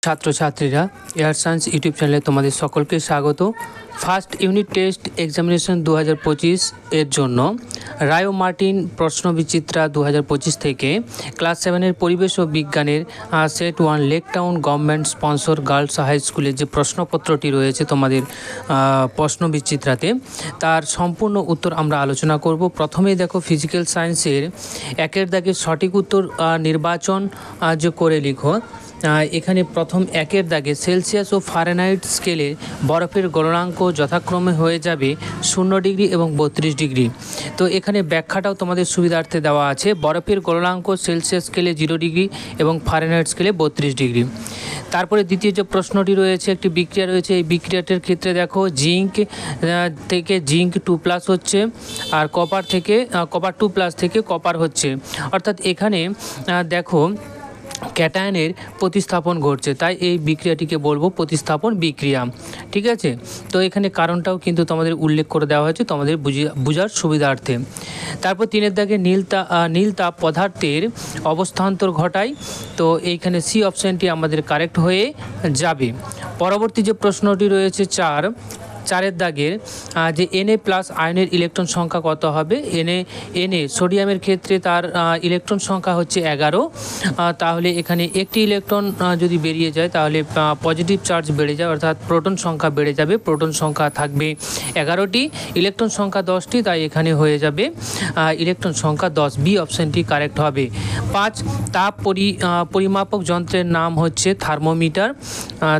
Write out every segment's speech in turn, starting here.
ছাত্রছাত্রীরা air science YouTube চ্যানেলে তোমাদের সকলকে স্বাগত। ফার্স্ট ইউনিট টেস্ট এক্সামিনেশন 2025 এর জন্য রায় ও মার্টিন প্রশ্নবিচিত্রা 2025 থেকে ক্লাস 7-এর পরিবেশ ও বিজ্ঞানের set 1 Lake Town government sponsor girls high স্কুলের যে প্রশ্নপত্রটি রয়েছে তোমাদের প্রশ্নবিচিত্রাতে, তার সম্পূর্ণ উত্তর আমরা আলোচনা করব। প্রথমেই দেখো ফিজিক্যাল সায়েন্সের একের দাগের সঠিক উত্তর নির্বাচন করে লিখো। এখানে প্রথম একের দাগে সেলসিয়াস ও ফারেনহাইট স্কেলে বরফের গলনাঙ্ক যথাক্রমে হয়ে যাবে 0 ডিগ্রি এবং 32 ডিগ্রি। তো এখানে ব্যাখ্যাটাও তোমাদের সুবিধার্থে দেওয়া আছে। বরফের গলনাঙ্ক সেলসিয়াস স্কেলে 0 ডিগ্রি এবং ফারেনহাইট স্কেলে 32 ডিগ্রি। তারপরে দ্বিতীয় যে প্রশ্নটি রয়েছে, একটি বিক্রিয়া রয়েছে। এই বিক্রিয়াটির ক্ষেত্রে দেখো জিঙ্ক থেকে জিঙ্ক 2+ হচ্ছে, আর কপার 2+ থেকে কপার হচ্ছে। অর্থাৎ এখানে দেখো ক্যাটায়নের প্রতিস্থাপন ঘটছে, তাই এই বিক্রিয়াটিকে বলবো প্রতিস্থাপন বিক্রিয়া। ঠিক আছে, তো এখানে কারণটাও কিন্তু তোমাদের উল্লেখ করে দেওয়া হয়েছে তোমাদের বুঝার সুবিধার্থে। তারপর 3-এর দাগে নীল তাপ পদার্থের অবস্থান্তর ঘটায়। তো এইখানে সি অপশানটি আমাদের কারেক্ট হয়ে যাবে। পরবর্তী যে প্রশ্নটি রয়েছে 4-এর দাগের যে Na+ আয়নের ইলেকট্রন সংখ্যা কত হবে। Na সোডিয়ামের ক্ষেত্রে তার ইলেকট্রন সংখ্যা হচ্ছে 11। তাহলে এখানে একটি ইলেকট্রন যদি বেরিয়ে যায় তাহলে পজিটিভ চার্জ বেড়ে যায়, অর্থাৎ প্রোটন সংখ্যা বেড়ে যাবে। প্রোটন সংখ্যা থাকবে 11টি, ইলেকট্রন সংখ্যা 10টি, তাই এখানে হয়ে যাবে ইলেকট্রন সংখ্যা 10। বি অপশানটি কারেক্ট হবে। 5 তাপ পরিমাপক যন্ত্রের নাম হচ্ছে থার্মোমিটার।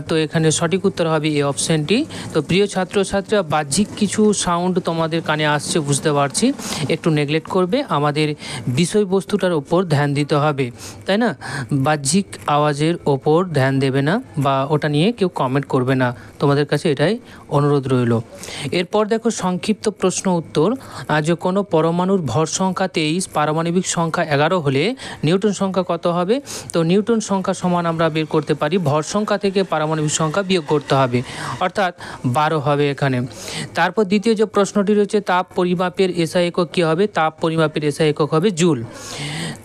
তো এখানে সঠিক উত্তর হবে এ অপশানটি। তো প্রিয় ছাত্রছাত্রীরা, বাহ্যিক কিছু সাউন্ড তোমাদের কানে আসছে বুঝতে পারছি, একটু নেগলেক্ট করবে, আমাদের বিষয়বস্তুটার ওপর ধ্যান দিতে হবে, তাই না? বাহ্যিক আওয়াজের ওপর ধ্যান দেবে না বা ওটা নিয়ে কেউ কমেন্ট করবে না, তোমাদের কাছে এটাই অনুরোধ রইল। এরপর দেখো সংক্ষিপ্ত প্রশ্ন উত্তর। যে কোনো পরমাণুর ভর সংখ্যা 23, পারমাণবিক সংখ্যা 11 হলে নিউটন সংখ্যা কত হবে। তো নিউটন সংখ্যা সমান আমরা বের করতে পারি ভর সংখ্যা থেকে পারমাণবিক সংখ্যা বিয়োগ করতে হবে, অর্থাৎ 12 হবে এখানে। তারপর দ্বিতীয় যে প্রশ্নটি রয়েছে, তাপ পরিমাপের এসআই একক কী হবে। তাপ পরিমাপের এসআই একক হবে জুল।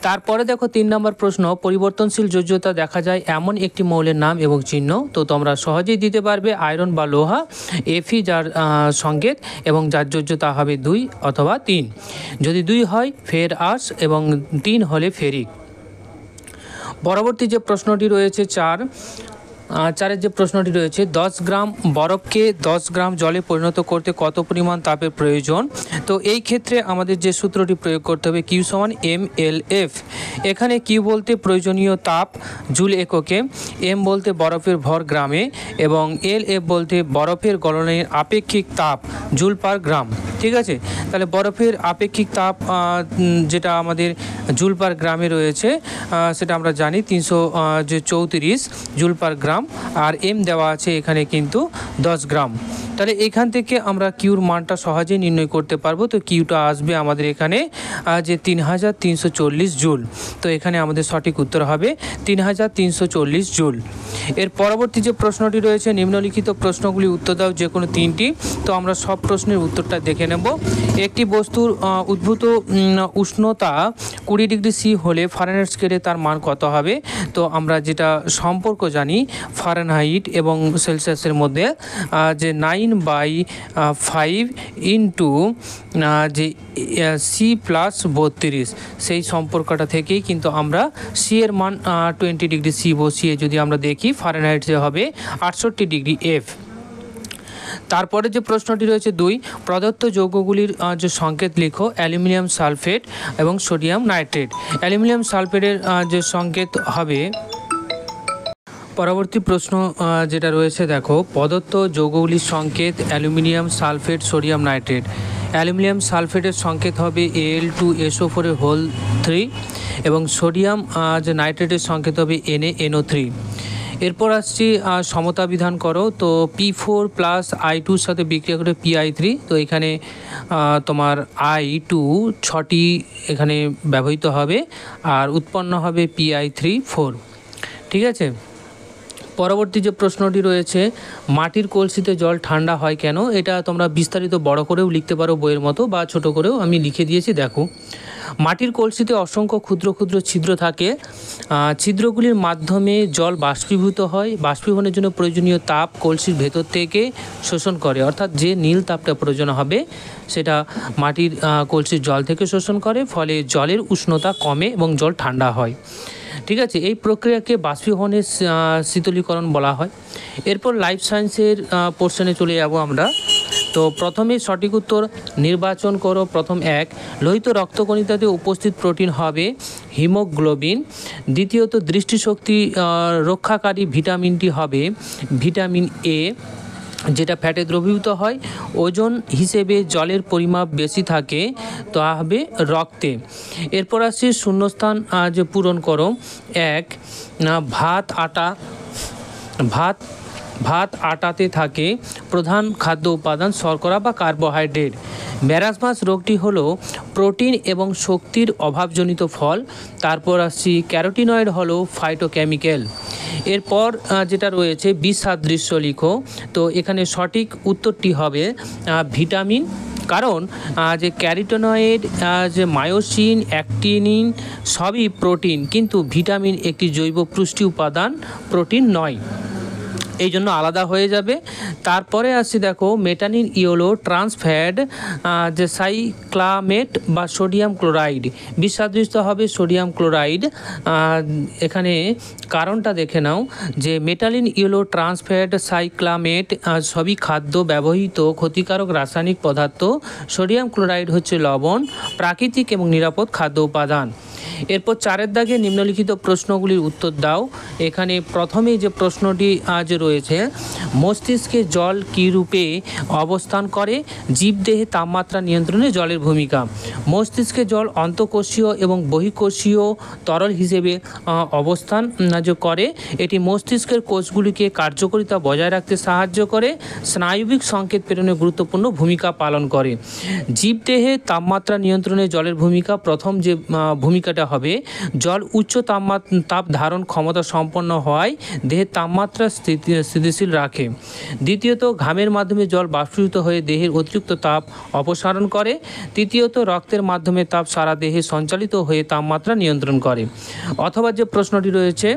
তারপরে দেখো 3 নম্বর প্রশ্ন, পরিবর্তনশীল যোজ্যতা দেখা যায় এমন একটি মৌলের নাম এবং চিহ্ন। তো তোমরা সহজেই দিতে পারবে আয়রন বা লোহা, Fe যার সংকেত এবং যার যোজ্যতা হবে 2 অথবা 3। যদি 2 হয় ফেরাস এবং 3 হলে ফেরিক। পরবর্তী যে প্রশ্নটি রয়েছে 4-এর যে প্রশ্নটি রয়েছে, 10 গ্রাম বরফকে 10 গ্রাম জলে পরিণত করতে কত পরিমাণ তাপের প্রয়োজন। তো এই ক্ষেত্রে আমাদের যে সূত্রটি প্রয়োগ করতে হবে Q = mLF। এখানে Q বলতে প্রয়োজনীয় তাপ জুল এককে, M বলতে বরফের ভর গ্রামে এবং LF বলতে বরফের গলনের আপেক্ষিক তাপ জুল পার গ্রাম। ঠিক আছে, তাহলে বরফের আপেক্ষিক তাপ যেটা আমাদের জুল পার গ্রামে রয়েছে সেটা আমরা জানি 334 জুল পার গ্রাম, আর এম দেওয়া আছে এখানে কিন্তু 10 গ্রাম। তাহলে এখান থেকে আমরা কিউর মানটা সহজেই নির্ণয় করতে পারবো। তো কিউটা আসবে আমাদের এখানে যে 3340 জুল। তো এখানে আমাদের সঠিক উত্তর হবে 3340 জুল। এর পরবর্তী যে প্রশ্নটি রয়েছে, নিম্নলিখিত প্রশ্নগুলি উত্তর দাও যে কোনো 3টি। তো আমরা সব প্রশ্নের উত্তরটা দেখে নেব। একটি বস্তুর উদ্ভূত উষ্ণতা 20 ডিগ্রি সি হলে ফারেনহাইট স্কেলে তার মান কত হবে। তো আমরা যেটা সম্পর্ক জানি ফারেনহাইট এবং সেলসিয়াসের মধ্যে, যে 9/5 ইন্টু যে C+32, সেই সম্পর্কটা থেকেই কিন্তু আমরা সি এর মান 20 ডিগ্রি সি বসিয়ে যদি আমরা দেখি ফারেনহাইট হবে 68 ডিগ্রি এফ। তারপরে যে প্রশ্নটি রয়েছে 2, প্রদত্ত যৌগগুলির যে সংকেত লিখো। অ্যালুমিনিয়াম সালফেট এবং সোডিয়াম নাইট্রেট। অ্যালুমিনিয়াম সালফেটের যে সংকেত হবে, পরবর্তী প্রশ্ন যেটা রয়েছে দেখো, প্রদত্ত যৌগগুলির সংকেত aluminium sulphate, sodium nitrate. Aluminium সালফেটের সংকেত হবে Al2SO4 এবং সোডিয়াম যে নাইট্রেটের সংকেত হবে NaNO3। এরপর আসছি সমতা বিধান করো। তো P4 + I2 সাথে বিক্রিয়া করে Pi3। তো এখানে তোমার I2 6টি এখানে ব্যবহৃত হবে আর উৎপন্ন হবে Pi3 4। ঠিক আছে, পরবর্তী যে প্রশ্নটি রয়েছে, মাটির কলসিতে জল ঠান্ডা হয় কেন? এটা তোমরা বিস্তারিত বড় করেও লিখতে পারো বইয়ের মতো, বা ছোট করেও আমি লিখে দিয়েছি, দেখো। মাটির কলসিতে অসংখ্য ক্ষুদ্র ক্ষুদ্র ছিদ্র থাকে। ছিদ্রগুলির মাধ্যমে জল বাষ্পীভূত হয়। বাষ্পীভবনের জন্য প্রয়োজনীয় তাপ কলসির ভেতর থেকে শোষণ করে, অর্থাৎ যে নীল তাপটা প্রয়োজন হবে সেটা মাটির কলসির জল থেকে শোষণ করে, ফলে জলের উষ্ণতা কমে এবং জল ঠান্ডা হয়। ঠিক আছে, এই প্রক্রিয়াকে বাষ্পীভবনের শীতলীকরণ বলা হয়। এরপর লাইফ সায়েন্সের পোর্শনে চলে যাব আমরা। তো প্রথমে সঠিক উত্তর নির্বাচন করো। প্রথম 1, লোহিত রক্তকণিকাতে উপস্থিত প্রোটিন হবে হিমোগ্লোবিন। দ্বিতীয়ত, দৃষ্টিশক্তি রক্ষাকারী ভিটামিনটি হবে ভিটামিন এ, যেটা ফ্যাটে দ্রবীভূত হয়। ওজন হিসেবে জলের পরিমাপ বেশি থাকে, তা হবে রক্তে। এরপর আসছে শূন্যস্থান যে পূরণ করো। 1, ভাত আটাতে থাকে প্রধান খাদ্য উপাদান শর্করা বা কার্বোহাইড্রেট। ম্যারাসমাস রোগটি হলো প্রোটিন এবং শক্তির অভাবজনিত ফল। তারপর আসছি ক্যারোটিনয়েড হলো ফাইটোকেমিক্যাল। এরপর যেটা রয়েছে বিসাদৃশ্য লিখো। তো এখানে সঠিক উত্তরটি হবে ভিটামিন, কারণ যে ক্যারোটিনয়েড, যে মায়োসিন, অ্যাক্টিনিন সবই প্রোটিন, কিন্তু ভিটামিন একটি জৈব পুষ্টি উপাদান, প্রোটিন নয়, এই জন্য আলাদা হয়ে যাবে। তারপরে আসছি দেখো মেটানিন ইয়েলো ট্রান্সফ্যাট, যে সাইক্লামেট বা সোডিয়াম ক্লোরাইড। বিসাদৃশ্য হবে সোডিয়াম ক্লোরাইড। এখানে কারণটা দেখে নাও, যে মেটালিন ইয়েলো ট্রান্সফ্যাট সাইক্লামেট সবই খাদ্য ব্যবহৃত ক্ষতিকারক রাসায়নিক পদার্থ। সোডিয়াম ক্লোরাইড হচ্ছে লবণ, প্রাকৃতিক এবং নিরাপদ খাদ্য উপাদান। এরপর 4 দাগে নিম্নলিখিত প্রশ্নগুলির উত্তর দাও। এখানে প্রথমেই যে প্রশ্নটি আজ রয়েছে, মস্তিষ্কে জল কী রূপে অবস্থান করে? জীবদেহে তাপমাত্রা নিয়ন্ত্রণে জলের ভূমিকা। মস্তিষ্কে জল অন্তঃকোষীয় এবং বহিঃকোষীয় তরল হিসেবে অবস্থান করে। এটি মস্তিষ্কের কোষগুলিকে কার্যকারিতা বজায় রাখতে সাহায্য করে। স্নায়বিক সংকেত প্রেরণে গুরুত্বপূর্ণ ভূমিকা পালন করে। জীবদেহে তাপমাত্রা নিয়ন্ত্রণে জলের ভূমিকা, প্রথম যে ভূমিকাটা হবে, জল উচ্চ তাপ ধারণ ক্ষমতা সম্পন্ন হওয়ায় দেহের তাপমাত্রা স্থিতিশীল রাখে। দ্বিতীয়ত, ঘামের মাধ্যমে জল বাষ্পীভূত হয়ে দেহের অতিরিক্ত তাপ অপসারণ করে। তৃতীয়ত, রক্তের মাধ্যমে তাপ সারা দেহে সঞ্চালিত হয়ে তাপমাত্রা নিয়ন্ত্রণ করে। অথবা যে প্রশ্নটি রয়েছে,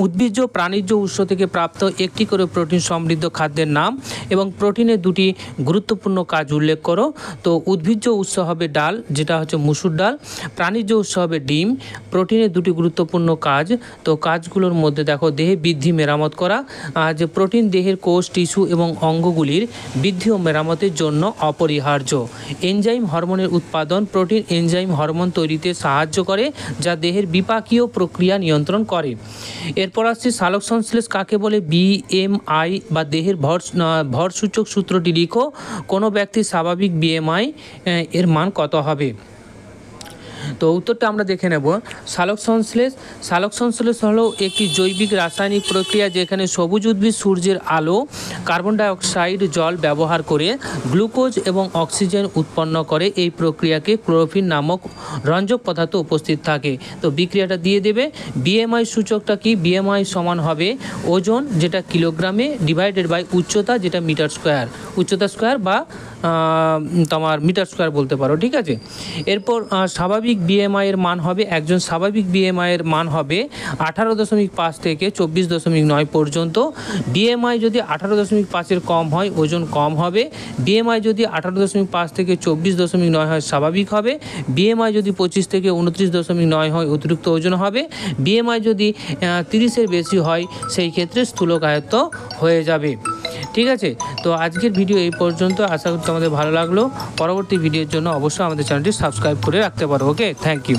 উদ্ভিজ্জ প্রাণীজ উৎস থেকে প্রাপ্ত একটি করে প্রোটিন সমৃদ্ধ খাদ্যের নাম এবং প্রোটিনের 2টি গুরুত্বপূর্ণ কাজ উল্লেখ করো। তো উদ্ভিজ্জ উৎস হবে ডাল, যেটা হচ্ছে মুসুর ডাল। প্রাণীজ উৎস হবে ডিম। প্রোটিনের 2টি গুরুত্বপূর্ণ কাজ, তো কাজগুলোর মধ্যে দেখো, দেহে বৃদ্ধি মেরামত করা। যে প্রোটিন দেহের কোষ, টিস্যু এবং অঙ্গগুলির বৃদ্ধি ও মেরামতের জন্য অপরিহার্য। এনজাইম হরমোনের উৎপাদন, প্রোটিন এনজাইম হরমোন তৈরিতে সাহায্য করে, যা দেহের বিপাকীয় প্রক্রিয়া নিয়ন্ত্রণ করে। এরপর আসছে সালোক সংশ্লেষ কাকে বলে? বিএমআই বা দেহের ভর সূচক সূত্রটি লিখো। কোনো ব্যক্তির স্বাভাবিক বিএমআই এর মান কত হবে? তো উত্তরটা আমরা দেখে নেব। সালোক সংশ্লেষ হলো একটি জৈবিক রাসায়নিক প্রক্রিয়া যেখানে সবুজ উদ্ভিদ সূর্যের আলো, কার্বন ডাইঅক্সাইড, জল ব্যবহার করে গ্লুকোজ এবং অক্সিজেন উৎপন্ন করে। এই প্রক্রিয়াকে ক্লোরোফিল নামক রঞ্জক পদার্থ উপস্থিত থাকে। তো বিক্রিয়াটা দিয়ে দেবে। বিএমআই সূচকটা কি? বিএমআই সমান হবে ওজন, যেটা কিলোগ্রামে, ডিভাইডেড বাই উচ্চতা, যেটা মিটার স্কোয়ার, উচ্চতা স্কোয়ার বা তোমার মিটার স্কোয়ার বলতে পারো। ঠিক আছে, এরপর স্বাভাবিক বিএমআই এর মান হবে, একজন স্বাভাবিক বিএমআই এর মান হবে 18.5 থেকে 24.9 পর্যন্ত। বিএমআই যদি 18.5 কম হয়, ওজন কম হবে। বিএমআই যদি 18.5 থেকে 24.9 হয়, স্বাভাবিক হবে। বিএমআই যদি 25 থেকে 29.9 হয়, অতিরিক্ত ওজন হবে। বিএমআই যদি 30 বেশি হয়, সেই ক্ষেত্রে স্থূলকায়ত্ত হয়ে যাবে। ঠিক আছে, তো আজকের ভিডিও এই পর্যন্ত। আশা করি তোমাদের ভালো লাগলো। পরবর্তী ভিডিওর জন্য অবশ্যই আমাদের চ্যানেলটি সাবস্ক্রাইব করে রাখতে পারো। ওকে, থ্যাংক ইউ।